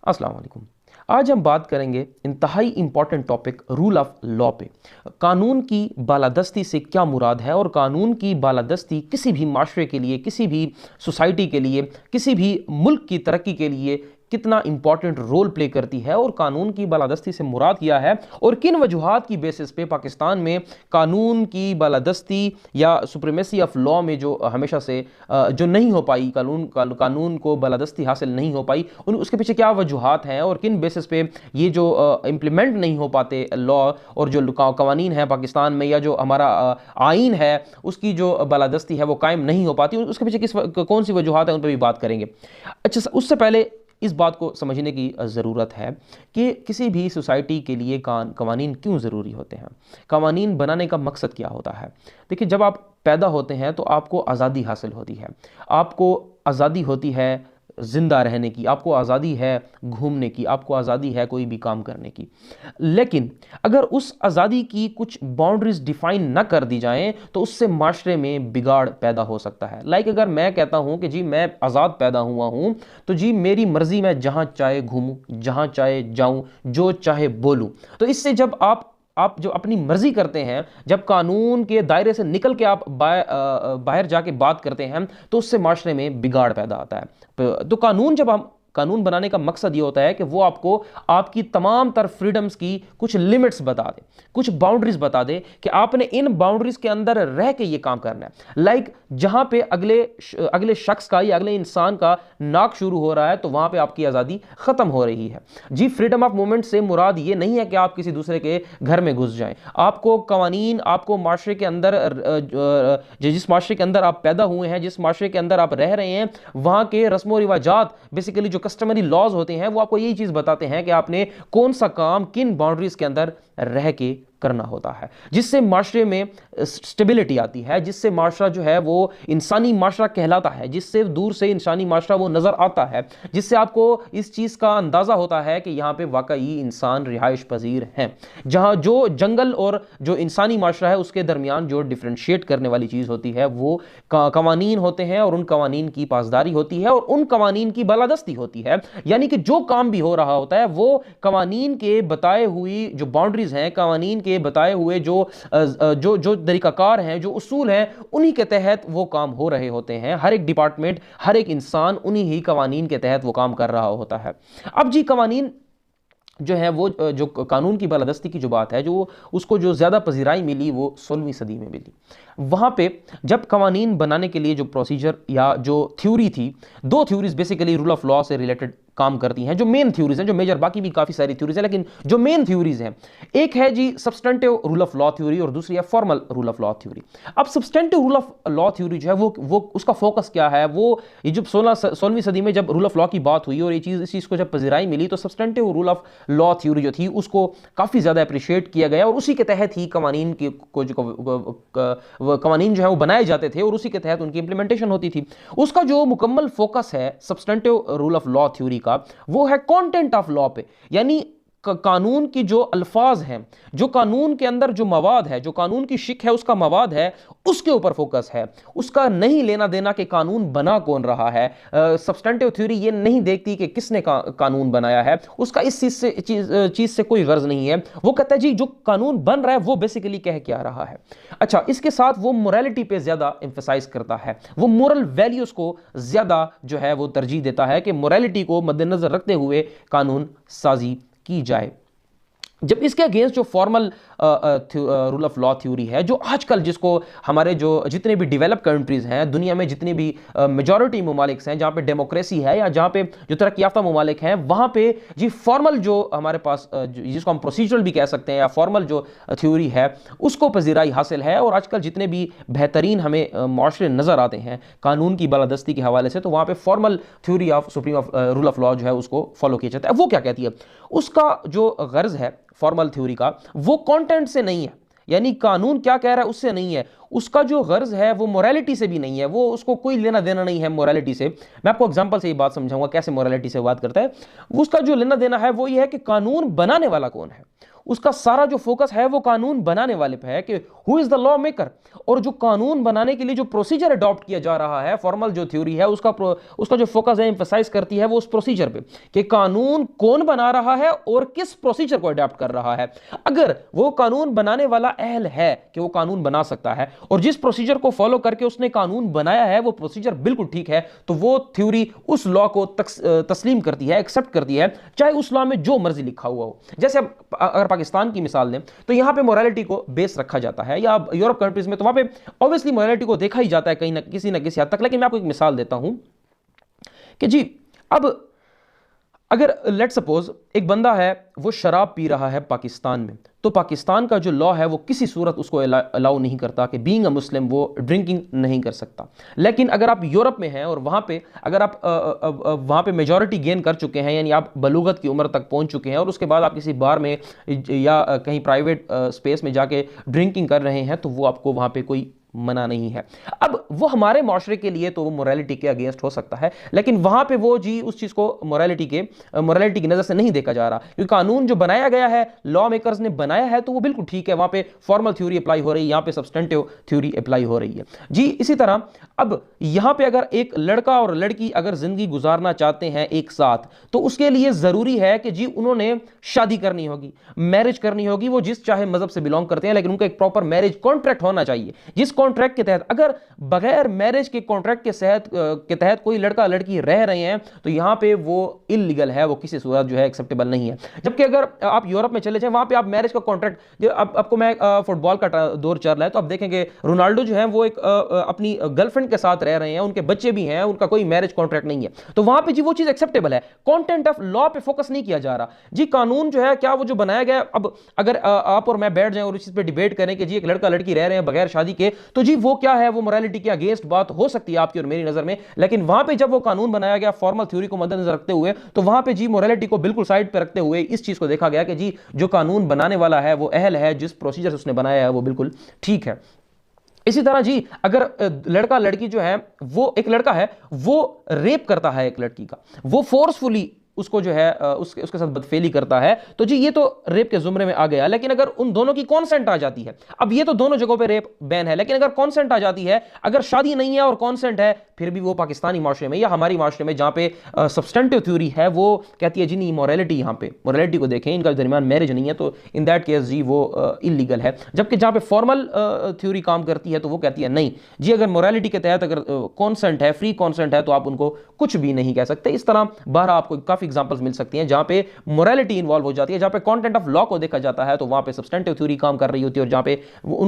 अस्सलाम वालेकुम। आज हम बात करेंगे इंतहाई important topic rule of law पे। कानून की बालादस्ती से क्या मुराद है और कानून की बालादस्ती किसी भी माशरे के लिए, किसी भी सोसाइटी के लिए, किसी भी मुल्क की तरक्की के लिए कितना इंपॉर्टेंट रोल प्ले करती है और कानून की बालादस्ती से मुराद क्या है और किन वजूहात की बेसिस पे पाकिस्तान में कानून की बालादस्ती या सुप्रीमेसी ऑफ लॉ में जो हमेशा से जो नहीं हो पाई, कानून को बालादस्ती हासिल नहीं हो पाई, उसके पीछे क्या वजूहात हैं और किन बेसिस पे ये जो इम्प्लीमेंट नहीं हो पाते लॉ और जो कवानीन है पाकिस्तान में या जो हमारा आइन है उसकी जो बालादस्ती है वो कायम नहीं हो पाती, उसके पीछे कौन सी वजूहात है उन पर भी बात करेंगे। अच्छा, उससे पहले इस बात को समझने की ज़रूरत है कि किसी भी सोसाइटी के लिए कवानीन क्यों ज़रूरी होते हैं, कवानीन बनाने का मकसद क्या होता है। देखिए, जब आप पैदा होते हैं तो आपको आज़ादी हासिल होती है, आपको आज़ादी होती है ज़िंदा रहने की, आपको आज़ादी है घूमने की, आपको आज़ादी है कोई भी काम करने की। लेकिन अगर उस आज़ादी की कुछ बाउंड्रीज डिफाइन ना कर दी जाएं तो उससे माशरे में बिगाड़ पैदा हो सकता है। लाइक अगर मैं कहता हूं कि जी मैं आज़ाद पैदा हुआ हूं तो जी मेरी मर्ज़ी, मैं जहां चाहे घूमूं, जहां चाहे जाऊं, जो चाहे बोलूं, तो इससे जब आप जो अपनी मर्जी करते हैं, जब कानून के दायरे से निकल के आप बाहर जाके बात करते हैं तो उससे माशरे में बिगाड़ पैदा आता है। तो कानून बनाने का मकसद ये होता है कि वो आपको आपकी तमाम तर फ्रीडम्स की कुछ लिमिट्स बता दे, कुछ बाउंड्रीज बता दे कि आपने इन बाउंड्रीज के अंदर रह के ये काम करना है। लाइक जहां पे अगले शख्स का या अगले इंसान का नाक शुरू हो रहा है तो वहां पे आपकी आज़ादी खत्म हो रही है। जी, फ्रीडम ऑफ मूवमेंट से मुराद ये नहीं है कि आप किसी दूसरे के घर में घुस जाएं। आपको कवानीन, आपको माशरे के अंदर, जिस माशरे के अंदर आप पैदा हुए हैं, जिस माशरे के अंदर आप रह रहे हैं, वहां के रस्मो रिवाजात, बेसिकली जो कस्टमरी लॉज होते हैं, वो आपको यही चीज बताते हैं कि आपने कौन सा काम किन बाउंड्रीज के अंदर रह के करना होता है, जिससे माशरे में स्टेबिलिटी आती है, जिससे माशरा जो है वो इंसानी माशरा कहलाता है, जिससे दूर से इंसानी माशरा वो नजर आता है, जिससे आपको इस चीज का अंदाजा होता है कि यहां पे वाकई इंसान रिहाइश पजीर हैं। जहां जो जंगल और जो इंसानी माशरा है उसके दरमियान जो डिफ्रेंशिएट करने वाली चीज होती है वो कवानीन होते हैं और उन कवानीन की पासदारी होती है और उन कवानीन की बालादस्ती होती है। यानी कि जो काम भी हो रहा होता है वो कवानीन के बताए हुई जो बाउंड्रीज हैं, कवानीन के बताए हुए जो जो जो तरीकाकार हैं, जो उसूल हैं, उन्हीं के तहत वो काम हो रहे होते हैं। हर एक डिपार्टमेंट, हर एक इंसान उन्हीं ही कवानीन के तहत वो काम कर रहा होता है। अब जी, कवानीन जो है वो जो कानून की बालादस्ती की जो बात है, जो उसको जो ज़्यादा पजीराई मिली वो 16वीं सदी में मिली। वहाँ पे जब कवानीन बनाने के लिए जो प्रोसीजर या जो थ्योरी थी, दो theories basically rule of law से रिलेटेड काम करती हैं, जो मेन थ्योरीज हैं, जो मेजर, बाकी भी काफ़ी सारी थ्योरीज हैं, लेकिन जो मेन थ्योरीज हैं, एक है जी substantive rule of law theory और दूसरी है formal rule of law theory. अब substantive rule of law theory जो है वो उसका फोकस क्या है, वो ये जब 16वीं सदी में जब रूल ऑफ लॉ की बात हुई और इस चीज़ को जब पजीराई मिली तो substantive rule of law theory जो थी उसको काफ़ी ज़्यादा अप्रिशिएट किया गया और उसी के तहत ही कवानीन कवानीन जो है वो बनाए जाते थे और उसी के तहत उनकी इंप्लीमेंटेशन होती थी। उसका जो मुकम्मल फोकस है substantive rule of law theory का, वो है कंटेंट ऑफ लॉ पे, यानी कानून की जो अल्फाज हैं, जो कानून के अंदर जो मवाद है, जो कानून की शिक है उसका मवाद है, उसके ऊपर फोकस है। उसका नहीं लेना देना कि कानून बना कौन रहा है। सब्सटेंटिव थ्योरी ये नहीं देखती कि किसने कानून बनाया है, उसका इस चीज से कोई गर्ज नहीं है। वो कहता है जी जो कानून बन रहा है वो बेसिकली कह क्या रहा है। अच्छा, इसके साथ वो मोरालिटी पे ज्यादा एम्फेसाइज करता है, वो मोरल वैल्यूज को ज्यादा जो है वो तरजीह देता है कि मोरालिटी को मद्देनजर रखते हुए कानून साजी की जाए। जब इसके अगेंस्ट जो formal rule of law theory है, जो आजकल जिसको हमारे जो जितने भी डेवलप कंट्रीज हैं दुनिया में, जितने भी मेजॉरिटी ममालिक हैं जहाँ पे डेमोक्रेसी है या जहाँ पे जो तरक्की याफ्ता ममालिक हैं, वहाँ पे जी फॉर्मल जो हमारे पास जिसको हम प्रोसीजरल भी कह सकते हैं या फॉर्मल जो थ्योरी है उसको पजीराई हासिल है। और आजकल जितने भी बेहतरीन हमें माशरे नज़र आते हैं कानून की बालादस्ती के हवाले से, तो वहाँ पर formal theory of supreme rule of law जो है उसको फॉलो किया जाता है। वो क्या कहती है, उसका जो गर्ज है फॉर्मल थ्योरी का वो कंटेंट से नहीं है, यानी कानून क्या कह रहा है उससे नहीं है। उसका जो गर्ज है वो मोरालिटी से भी नहीं है, वो उसको कोई लेना देना नहीं है मोरालिटी से। मैं आपको एग्जांपल से ये बात समझाऊंगा कैसे मोरालिटी से बात करता है। उसका जो लेना देना है वो ये है कि कानून बनाने वाला कौन है, उसका सारा जो फोकस है वो कानून बनाने वाले पे है कि who is the law maker, और जो कानून बनाने के लिए जो प्रोसीजर अडॉप्ट किया जा रहा है, फॉर्मल जो थ्योरी है उसका जो फोकस है, एम्फसाइज करती है वो उस प्रोसीजर पे कि कानून कौन बना रहा है और किस प्रोसीजर को अडॉप्ट कर रहा है। अगर वो कानून बनाने वाला अहल है कि वो कानून बना सकता है और जिस प्रोसीजर को फॉलो करके उसने कानून बनाया है वो प्रोसीजर बिल्कुल ठीक है, तो वो थ्योरी उस लॉ को तस्लीम करती है, एक्सेप्ट करती है, चाहे उस लॉ में जो मर्जी लिखा हुआ हो। जैसे अब अगर पाकिस्तान की मिसाल लें तो यहां पे मोरालिटी को बेस रखा जाता है, या यूरोप कंट्रीज में तो वहां पे ऑब्वियसली मोरालिटी को देखा ही जाता है कहीं ना किसी हद तक। लेकिन मैं आपको एक मिसाल देता हूं कि जी अब अगर लेट सपोज एक बंदा है वो शराब पी रहा है पाकिस्तान में, तो पाकिस्तान का जो लॉ है वो किसी सूरत उसको अलाउ नहीं करता कि बीइंग अ मुस्लिम वो ड्रिंकिंग नहीं कर सकता। लेकिन अगर आप यूरोप में हैं और वहाँ पे अगर आप वहाँ पे मेजॉरिटी गेन कर चुके हैं, यानी आप बलूगत की उम्र तक पहुँच चुके हैं और उसके बाद आप किसी बार में या कहीं प्राइवेट स्पेस में जाके ड्रिंकिंग कर रहे हैं, तो वो आपको वहाँ पे कोई मना नहीं है। अब वो हमारे माशरे के लिए तो वो मोरालिटी के अगेंस्ट हो सकता है, लेकिन वहां पे वो जी उस चीज को मोरालिटी की नजर से नहीं देखा जा रहा, क्योंकि कानून जो बनाया गया है, लॉ मेकर्स ने बनाया है, तो वो बिल्कुल ठीक है। वहां पे फॉर्मल थ्योरी अप्लाई हो रही है, यहां पे सब्सटेंटिव थ्योरी अप्लाई हो रही है जी। इसी तरह अब यहां पे अगर एक लड़का और लड़की अगर जिंदगी गुजारना चाहते हैं एक साथ, तो उसके लिए जरूरी है कि जी उन्होंने शादी करनी होगी, मैरिज करनी होगी, वो जिस चाहे मजहब से बिलोंग करते हैं, लेकिन उनका एक प्रॉपर मैरिज कॉन्ट्रैक्ट होना चाहिए। जिस कॉन्ट्रैक्ट के तहत, अगर बगैर मैरिज के कॉन्ट्रैक्ट के तहत कोई लड़का लड़की रह रहे हैं, तो यहां पे वो इलीगल है, वो किसी सूरत जो है एक्सेप्टेबल नहीं है। जबकि अगर आप यूरोप में चले जाएं, वहां पे आप मैरिज का कॉन्ट्रैक्ट, आपको मैं फुटबॉल का दौर चल रहा है तो आप देखेंगे रोनाल्डो जो है वो एक अपनी गर्लफ्रेंड के साथ रह रहे हैं, उनके बच्चे भी हैं, उनका कोई मैरिज कॉन्ट्रैक्ट नहीं है, तो वहां पे जी वो चीज एक्सेप्टेबल है। कंटेंट ऑफ लॉ पे फोकस नहीं किया जा रहा जी। कानून जो है क्या वो जो बनाया गया, अब अगर आप और मैं बैठ जाएं और इस चीज पे डिबेट करें कि जी एक लड़का लड़की रह रहे हैं बगैर शादी के, तो जी वो क्या है, वो मोरालिटी के अगेंस्ट बात हो सकती है आपकी और मेरी नजर में। लेकिन वहां पे जब वो कानून बनाया गया फॉर्मल थ्योरी को मद्देनजर रखते हुए, तो वहां पे जी मोरालिटी को बिल्कुल साइड पे रखते हुए इस चीज को देखा गया कि जी जो कानून बनाने वाला है वो अहल है, जिस प्रोसीजर से उसने बनाया है वो बिल्कुल ठीक है। इसी तरह जी अगर लड़का लड़की जो है, वो एक लड़का है वो रेप करता है एक लड़की का, वो फोर्सफुली उसको जो है उसके साथ बदफेली करता है, तो जी ये तो रेप के जुमरे में आ गया। लेकिन अगर उन दोनों की कॉन्सेंट आ जाती है, अब ये तो दोनों जगहों पे रेप बैन है, लेकिन अगर कॉन्सेंट आ जाती है, अगर शादी नहीं है और कॉन्सेंट है, फिर भी वो पाकिस्तानी माशरे में या हमारी माशरे में जहां पे सब्सटेंटिव थ्योरी है वो कहती है जी नहीं, मोरालिटी, यहाँ पे मोरालिटी को देखें, इनका दरमियान मैरिज नहीं है, तो इन दैट केस जी वो इलीगल है। जबकि जहां पे फॉर्मल थ्योरी काम करती है तो वो कहती है नहीं जी, अगर मोरालिटी के तहत अगर कॉन्सेंट है, फ्री कॉन्सेंट है, तो आप उनको कुछ भी नहीं कह सकते। इस तरह बाहर आपको काफी एग्जांपल्स मिल सकती हैं जहां पे मोरालिटी इन्वॉल्व हो जाती है, जहां पे कंटेंट ऑफ लॉ को देखा जाता है, तो वहां पे सब्सटेंटिव थ्योरी काम कर रही होती है, और जहां पे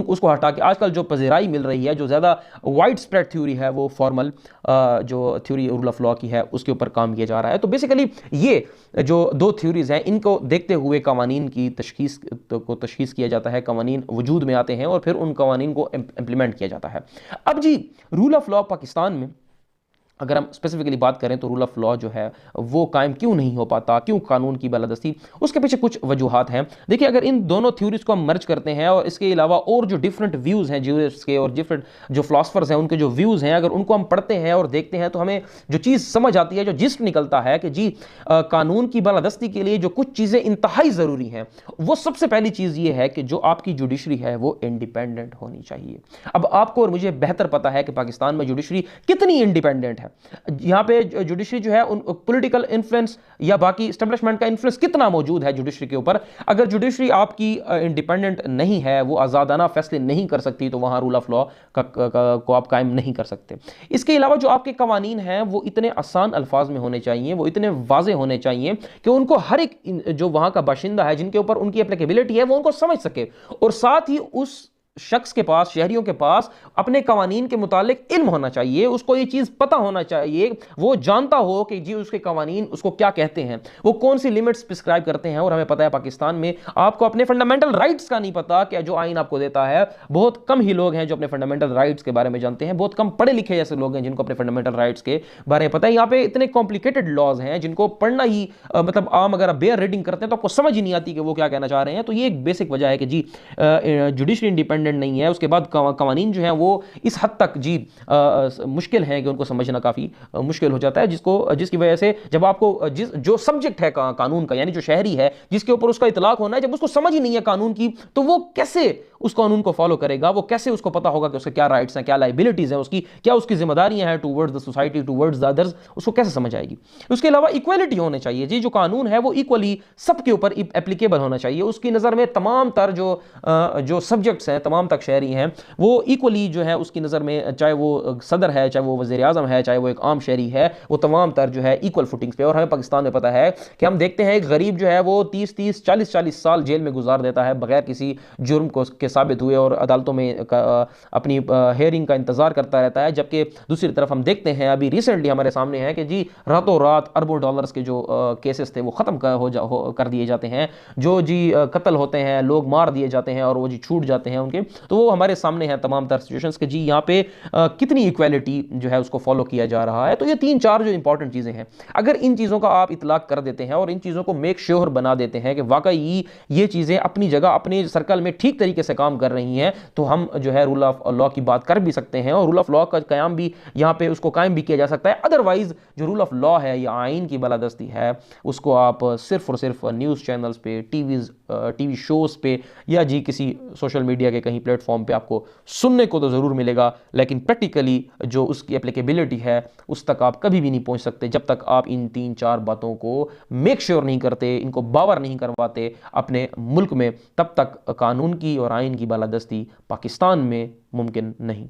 उसको हटा के आजकल जो पजेराई मिल रही है, जो ज्यादा वाइड स्प्रेड थ्योरी है, वो फॉर्मल जो थ्योरी रूल ऑफ लॉ की है उसके ऊपर काम किया जा रहा है। तो बेसिकली ये जो दो थ्योरीज हैं, इनको देखते हुए कवानीन की तशखीस किया जाता है, कवानीन वजूद में आते हैं और फिर उन कवानीन को इम्प्लीमेंट किया जाता है। अब जी रूल ऑफ लॉ पाकिस्तान में अगर हम स्पेसिफिकली बात करें तो रूल ऑफ लॉ जो है वो कायम क्यों नहीं हो पाता, क्यों कानून की बालादस्ती, उसके पीछे कुछ वजूहात हैं। देखिए अगर इन दोनों थ्योरीज को हम मर्ज करते हैं और इसके अलावा और जो डिफरेंट व्यूज़ हैं ज्यूरिस्ट्स के और डिफरेंट जो फिलोसफर्स हैं उनके जो व्यूज़ हैं, अगर उनको हम पढ़ते हैं और देखते हैं, तो हमें जो चीज़ समझ आती है, जो जिस्ट निकलता है कि जी कानून की बालादस्ती के लिए जो कुछ चीज़ें इंतहाई ज़रूरी हैं, वो सबसे पहली चीज़ ये है कि जो आपकी जुडिशरी है वो इंडिपेंडेंट होनी चाहिए। अब आपको और मुझे बेहतर पता है कि पाकिस्तान में जुडिशरी कितनी इंडिपेंडेंट है। यहां पे जुडिशरी जो है उन पॉलिटिकल इन्फ्लुएंस या बाकी एस्टेब्लिशमेंट का इन्फ्लुएंस कितना मौजूद है जुडिशरी के ऊपर। अगर जुडिशरी आपकी इंडिपेंडेंट नहीं है, वो आजादाना फैसले नहीं कर सकती, तो वहां रूल ऑफ लॉ को आप कायम नहीं कर सकते। इसके अलावा जो आपके कवानीन हैं वो इतने आसान अल्फाज में होने चाहिए, वो इतने वाजे होने चाहिए कि उनको हर एक जो वहां का बाशिंदा है जिनके ऊपर उनकी एप्लीकेबिलिटी है वो उनको समझ सके, और साथ ही उस शख्स के पास, शहरियों के पास अपने कवानीन के मुतालिक इल्म होना चाहिए, उसको ये चीज़ पता होना चाहिए, वो जानता हो कि जी उसके कवानीन उसको क्या कहते हैं, वो कौन सी लिमिट्स प्रिस्क्राइब करते हैं। और हमें पता है पाकिस्तान में आपको अपने फंडामेंटल राइट्स का नहीं पता कि जो आइन आपको देता है, बहुत कम ही लोग हैं जो अपने फंडामेंटल राइट्स के बारे में जानते हैं, बहुत कम पढ़े लिखे ऐसे लोग हैं जिनको अपने फंडामेंटल राइट्स के बारे में पता है। यहाँ पे इतने कॉम्प्लिकेटेड लॉज हैं जिनको पढ़ना ही मतलब आम अगर आप बेयर रीडिंग करते हैं तो आपको समझ ही नहीं आती कि वो क्या कहना चाह रहे हैं। तो ये एक बेसिक वजह है कि जी जुडिशरी इंडिपेंडेंस इंडिपेंडेंट नहीं है, उसके बाद कवानीन जो हैं वो इस हद तक जी मुश्किल है कि उनको समझना काफ़ी मुश्किल हो जाता है, जिसकी वजह से जब आपको जो सब्जेक्ट है कानून का, यानी जो शहरी है जिसके ऊपर उसका इतलाक होना है, जब उसको समझ ही नहीं है कानून की, तो वो कैसे उस कानून को फॉलो करेगा, वो कैसे उसको पता होगा कि उसके क्या राइट्स हैं, क्या लाइबिलिटीज हैं, उसकी क्या उसकी जिम्मेदारियां हैं towards the society, towards the others, उसको कैसे समझ आएगी। उसके अलावा इक्वलिटी होनी चाहिए जी, जो कानून है वो इक्वली सबके ऊपर एप्लीकेबल होना चाहिए। उसकी नज़र में तमाम तर जो सब्जेक्ट्स हैं, तमाम तक शहरी हैं, वो इक्वली जो है उसकी नज़र में, चाहे वो सदर है, चाहे वो वज़ीर आज़म है, चाहे वो एक आम शहरी है, वो तमाम तर जो है इक्वल फुटिंग्स पे। और हमें पाकिस्तान में पता है कि हम देखते हैं एक गरीब जो है वो 30-30, 40-40 साल जेल में गुजार देता है बगैर किसी जुर्म को के साबित हुए, और अदालतों में अपनी हेयरिंग का इंतजार करता रहता है। जबकि दूसरी तरफ हम देखते हैं, अभी रिसेंटली हमारे सामने है कि जी रातों रात अरबों डॉलर्स के जो केसेस थे वो ख़त्म कर दिए जाते हैं, जो जी कत्ल होते हैं, लोग मार दिए जाते हैं और वो जी छूट जाते हैं उनके। तो वो हमारे सामने है तमाम तरह सिचुएशंस के जी यहाँ पे कितनी इक्वालिटी जो है उसको फॉलो किया जा रहा है। तो ये 3-4 जो इंपॉर्टेंट चीज़ें हैं, अगर इन चीज़ों का आप इतलाक कर देते हैं और इन चीज़ों को मेक श्योर बना देते हैं कि वाकई ये चीज़ें अपनी जगह अपने सर्कल में ठीक तरीके से काम कर रही हैं, तो हम जो है रूल ऑफ लॉ की बात कर भी सकते हैं, और रूल ऑफ लॉ का क्याम भी यहाँ पे उसको कायम भी किया जा सकता है। अदरवाइज जो रूल ऑफ लॉ है या आइन की बालादस्ती है, उसको आप सिर्फ और सिर्फ न्यूज़ चैनल्स पे, टीवी शोज़ पे, या जी किसी सोशल मीडिया के कहीं प्लेटफॉर्म पे आपको सुनने को तो ज़रूर मिलेगा, लेकिन प्रैक्टिकली जो उसकी एप्लीकेबिलिटी है उस तक आप कभी भी नहीं पहुँच सकते जब तक आप इन 3-4 बातों को मेक श्योर नहीं करते, इनको बावर नहीं करवाते अपने मुल्क में। तब तक कानून की और आइन की बालादस्ती पाकिस्तान में मुमकिन नहीं।